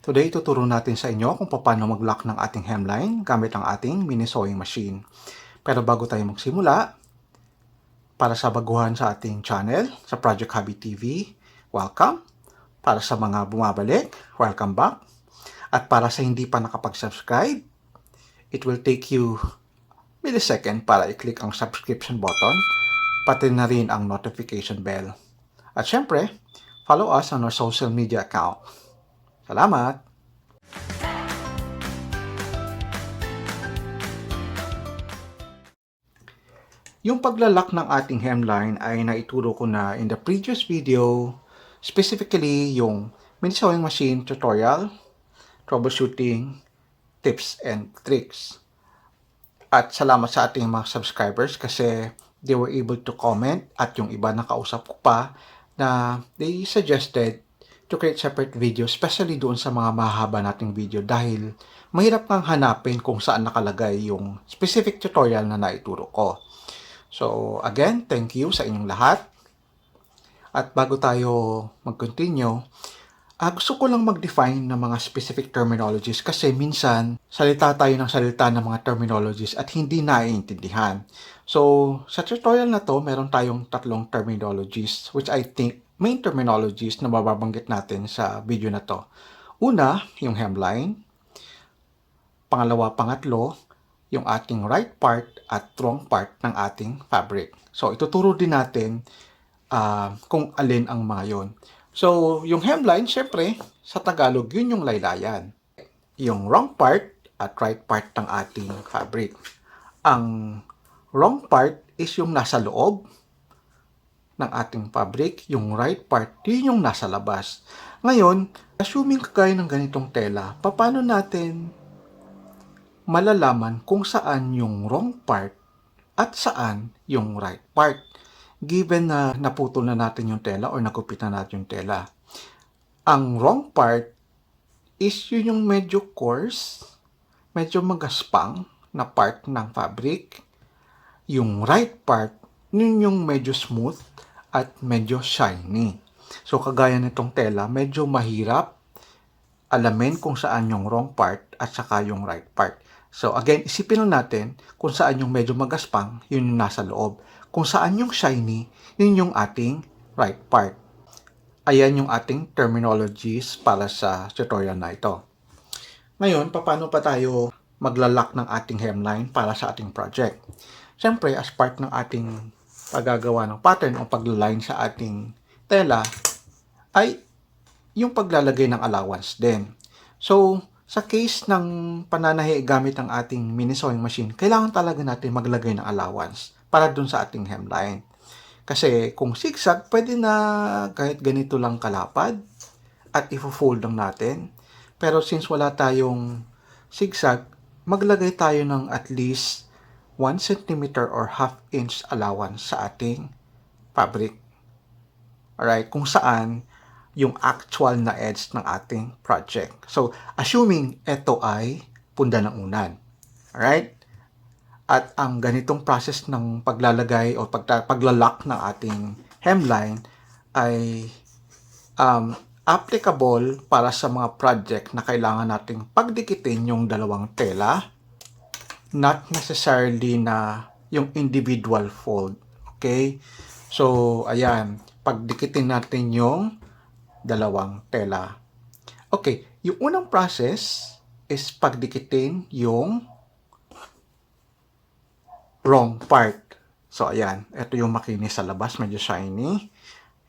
Today, tuturo natin sa inyo kung paano mag-lock ng ating hemline gamit ang ating mini sewing machine. Pero bago tayo magsimula, para sa baguhan sa ating channel, sa Project Hobby TV, welcome. Para sa mga bumabalik, welcome back. At para sa hindi pa nakapag-subscribe, it will take you millisecond para i-click ang subscription button, pati na rin ang notification bell. At syempre, follow us on our social media account. Salamat! Yung paglalak ng ating hemline ay naituro ko na in the previous video, specifically yung mini sewing machine tutorial, troubleshooting, tips and tricks. At salamat sa ating mga subscribers kasi they were able to comment at yung iba nakausap ko pa na they suggested to create separate video, especially doon sa mga mahaba nating video dahil mahirap kang hanapin kung saan nakalagay yung specific tutorial na naituro ko. So, again, thank you sa inyong lahat. At bago tayo mag-continue, gusto ko lang mag-define ng mga specific terminologies kasi minsan salita tayo ng salita ng mga terminologies at hindi naiintindihan. So, sa tutorial na to, meron tayong tatlong terminologies which I think main terminologies na mababanggit natin sa video na to. Una, yung hemline. Pangalawa, pangatlo, yung ating right part at wrong part ng ating fabric. So, ituturo din natin kung alin ang mga yon. So, yung hemline, syempre, sa Tagalog, yun yung laylayan. Yung wrong part at right part ng ating fabric. Ang wrong part is yung nasa loob ng ating fabric. Yung right part, yun yung nasa labas. Ngayon, assuming kagaya ng ganitong tela, paano natin malalaman kung saan yung wrong part at saan yung right part. Given na naputol na natin yung tela or nagupit na natin yung tela. Ang wrong part is yun yung medyo coarse, medyo magaspang na part ng fabric. Yung right part, yun yung medyo smooth at medyo shiny. So kagaya nitong tela, medyo mahirap alamin kung saan yung wrong part at saka yung right part. So again, isipin lang natin kung saan yung medyo magaspang, yun yung nasa loob. Kung saan yung shiny, yun yung ating right part. Ayan yung ating terminologies para sa tutorial na ito. Ngayon, paano pa tayo maglalak ng ating hemline para sa ating project? Siyempre, as part ng ating paggagawa ng pattern o paglaline sa ating tela, ay yung paglalagay ng allowance din. So, sa case ng pananahi gamit ang ating mini sewing machine, kailangan talaga natin maglagay ng allowance para dun sa ating hemline. Kasi kung zigzag, pwede na kahit ganito lang kalapad at i-fold lang natin. Pero since wala tayong zigzag, maglagay tayo ng at least 1 cm or half inch allowance sa ating fabric. Alright, kung saan yung actual na edge ng ating project. So, assuming ito ay punda ng unan. Alright? At ang ganitong process ng paglalagay o paglalak ng ating hemline ay applicable para sa mga project na kailangan nating pagdikitin yung dalawang tela, not necessarily na yung individual fold. Okay? So, ayan. Pagdikitin natin yung dalawang tela. Okay, yung unang process is pagdikitin yung wrong part. So, ayan. Ito yung makinis sa labas, medyo shiny.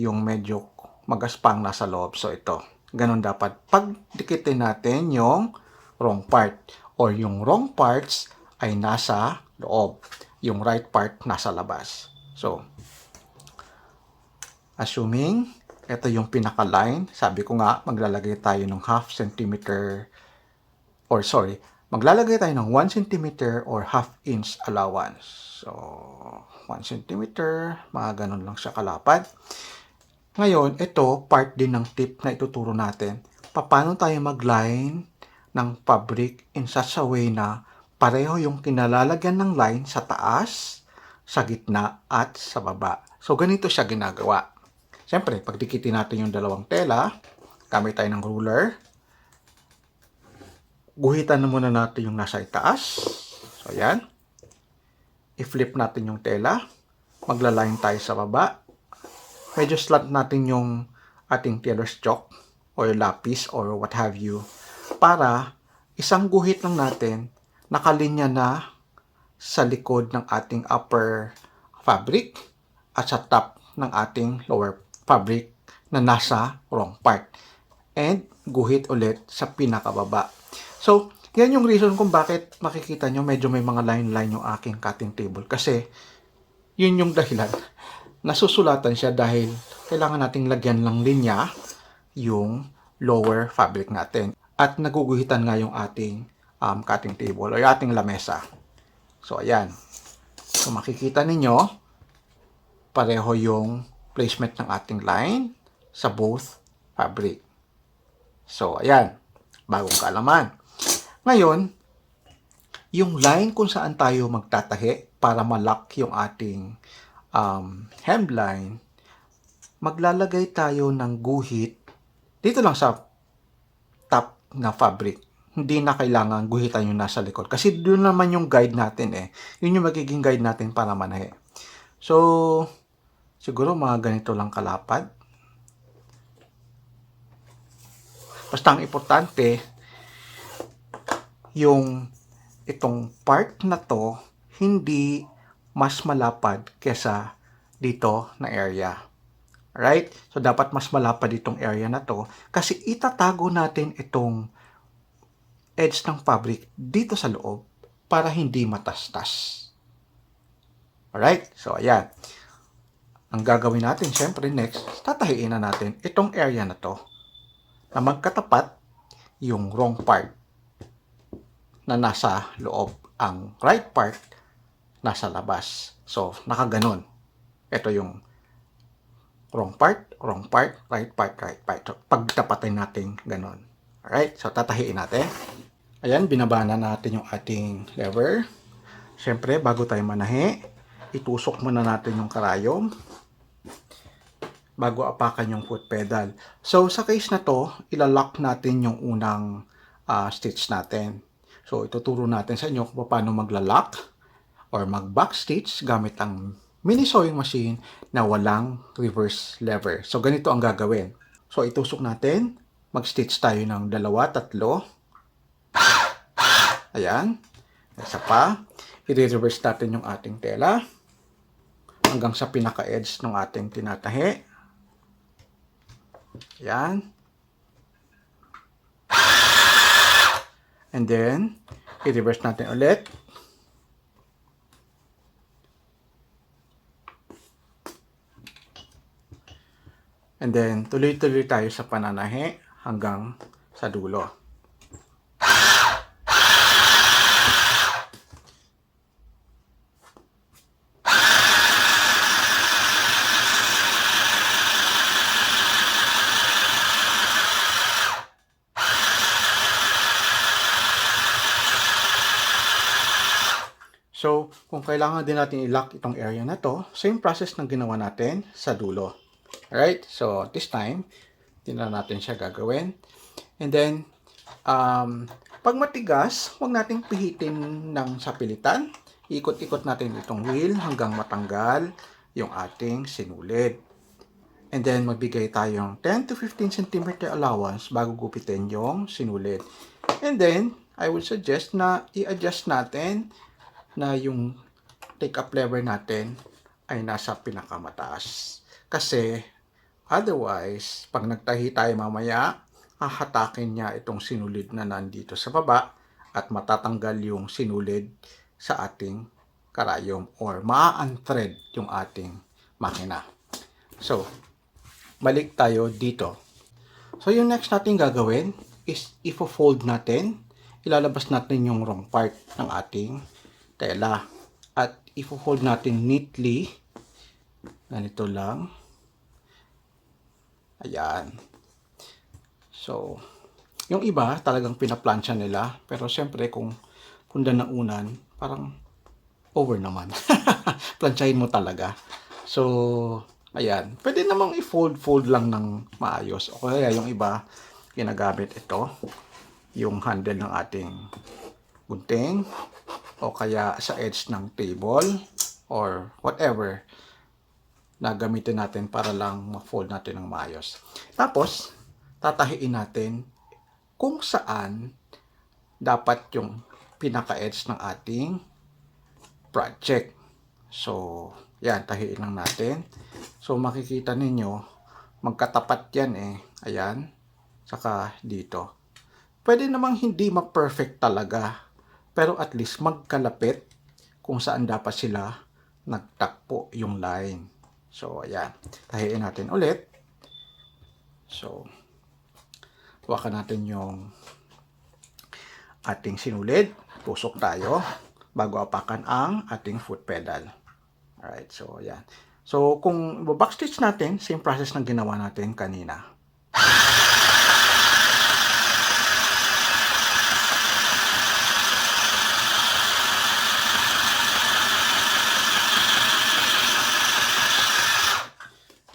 Yung medyo magaspang nasa loob. So, ito. Ganon dapat. Pagdikitin natin yung wrong part. Or yung wrong parts ay nasa loob. Yung right part nasa labas. So, assuming ito yung pinaka-line. Sabi ko nga, maglalagay tayo ng half centimeter maglalagay tayo ng 1 cm or half inch allowance. So, 1 cm, mga ganun lang siya kalapad. Ngayon, ito, part din ng tip na ituturo natin. Paano tayo mag-line ng fabric in such a way na pareho yung kinalalagyan ng line sa taas, sa gitna, at sa baba. So, ganito siya ginagawa. Siyempre, pagdikitin natin yung dalawang tela, gamit tayo ng ruler. guhitan na muna natin yung nasa itaas. So, ayan. I-flip natin yung tela. Magla-line tayo sa baba. Medyo slant natin yung ating tailor's chalk or lapis or what have you para isang guhit lang natin nakalinya na sa likod ng ating upper fabric at sa top ng ating lower fabric na nasa wrong part. And guhit ulit sa pinakababa. So, yan yung reason kung bakit makikita nyo medyo may mga line-line yung aking cutting table. Kasi, yun yung dahilan. Nasusulatan siya dahil kailangan nating lagyan ng linya yung lower fabric natin. At naguguhitan nga yung ating cutting table o yung ating lamesa. So, ayan. So, makikita ninyo, pareho yung placement ng ating line sa both fabric. So, ayan. Bagong kaalaman. Ngayon, yung line kung saan tayo magtatahi para ma-lock yung ating hemline, maglalagay tayo ng guhit dito lang sa top na fabric. Hindi na kailangan guhitan yung nasa likod. Kasi doon naman yung guide natin eh. Yun yung magiging guide natin para manahi. So, siguro mga ganito lang kalapad. Basta ang importante, yung itong part na to, hindi mas malapad kesa dito na area. Right? So, dapat mas malapad itong area na to kasi itatago natin itong edge ng fabric dito sa loob para hindi matastas. Alright? So, ayan. Ang gagawin natin, syempre, next, tatahiin na natin itong area na to na magkatapat yung wrong part na nasa loob, ang right part nasa labas. So, nakaganon. Ito yung wrong part, right part, right part. So, pagtapatin natin ganon. Alright, so tatahiin natin. Ayan, binaba na natin yung ating lever. Siyempre, bago tayo manahi, itusok muna natin yung karayom bago apakan yung foot pedal. So, sa case na to, ilalock natin yung unang stitch natin. So, ituturo natin sa inyo kung paano magla-lock or mag-back stitch gamit ang mini sewing machine na walang reverse lever. So, ganito ang gagawin. So, itusok natin. Mag-stitch tayo ng 2, 3. Ayan. Isa pa. I-reverse natin yung ating tela hanggang sa pinaka-edge ng ating tinatahi. Ayan. And then, i-reverse natin ulit. And then, tuloy-tuloy tayo sa pananahi hanggang sa dulo. So, kung kailangan din natin i-lock itong area na to, same process ng ginawa natin sa dulo. Alright? So, this time, tingnan natin siya gagawin. And then, pag matigas, huwag nating pihitin ng sapilitan. Ikot-ikot natin itong wheel hanggang matanggal yung ating sinulid. And then, magbigay tayong 10 to 15 cm allowance bago gupitin yung sinulid. And then, I would suggest na i-adjust natin na yung take-up lever natin ay nasa pinakamataas. Kasi, otherwise, pag nagtahi tayo mamaya, hahatakin niya itong sinulid na nandito sa baba at matatanggal yung sinulid sa ating karayom or ma-unthread yung ating makina. So, balik tayo dito. So, yung next natin gagawin is ifo-fold natin. Ilalabas natin yung wrong part ng ating tela. At ifo-fold natin neatly. Ganito lang. Ayan. So, yung iba talagang pinaplansya nila. Pero syempre kung punda ng unan, parang over naman. Plansyahin mo talaga. So, ayan. Pwede namang i-fold lang ng maayos. O kaya yung iba, ginagamit ito. yung handle ng ating gunting o kaya sa edge ng table or whatever na gamitin natin para lang ma-fold natin ng maayos. Tapos, tatahiin natin kung saan dapat yung pinaka-edge ng ating project. So, yan, tahiin lang natin. So, makikita ninyo, magkatapat yan eh. Ayan, saka dito. Pwede namang hindi ma-perfect talaga, pero at least magkalapit kung saan dapat sila nagtakpo yung line. So, ayan. Tahiin natin ulit. So, hawakan natin yung ating sinulid. Tusok tayo bago apakan ang ating foot pedal. Alright, so ayan. So, kung backstitch natin, same process ng ginawa natin kanina.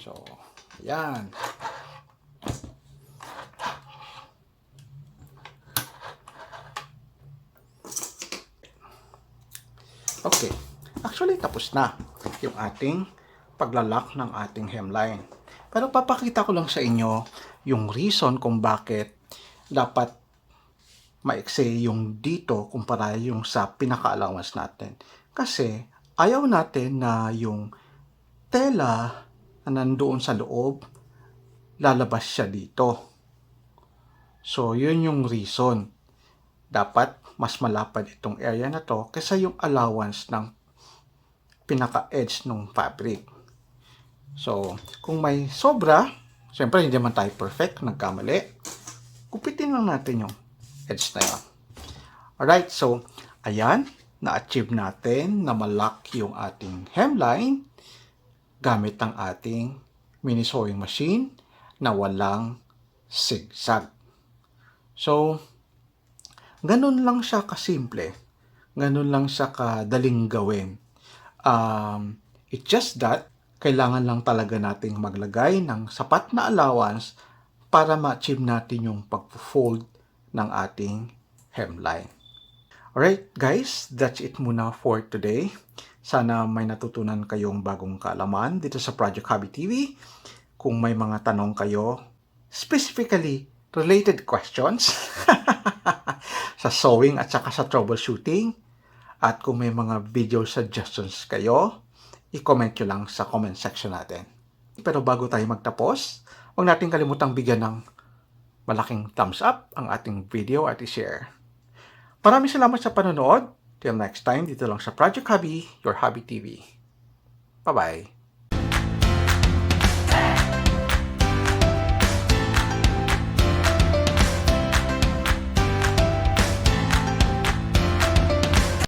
So, ayan. Okay. Actually, tapos na yung ating paglalak ng ating hemline. Pero papakita ko lang sa inyo yung reason kung bakit dapat maiksi yung dito kumpara yung sa pinaka-allowance natin. Kasi ayaw natin na yung tela na nandoon sa loob, lalabas siya dito. So, yun yung reason. Dapat mas malapad itong area na to kaysa yung allowance ng pinaka-edge ng fabric. So, kung may sobra, siyempre hindi man tayo perfect, nagkamali, kupitin lang natin yung edge na yun. Alright, so, ayan, na-achieve natin na malak yung ating hemline gamit ang ating mini sewing machine na walang zigzag. So, ganun lang siya kasimple. Ganun lang siya kadaling gawin. It's just that, kailangan lang talaga nating maglagay ng sapat na allowance para ma-achieve natin yung pag-fold ng ating hemline. Alright guys, that's it muna for today. Sana may natutunan kayong bagong kaalaman dito sa Project Hobby TV. Kung may mga tanong kayo, specifically related questions sa sewing at saka sa troubleshooting, at kung may mga video suggestions kayo, i-comment nyo lang sa comment section natin. Pero bago tayo magtapos, huwag natin kalimutang bigyan ng malaking thumbs up ang ating video at i-share. Maraming salamat sa panonood. Till next time, dito lang sa Project Hobby, your Hobby TV. Bye-bye!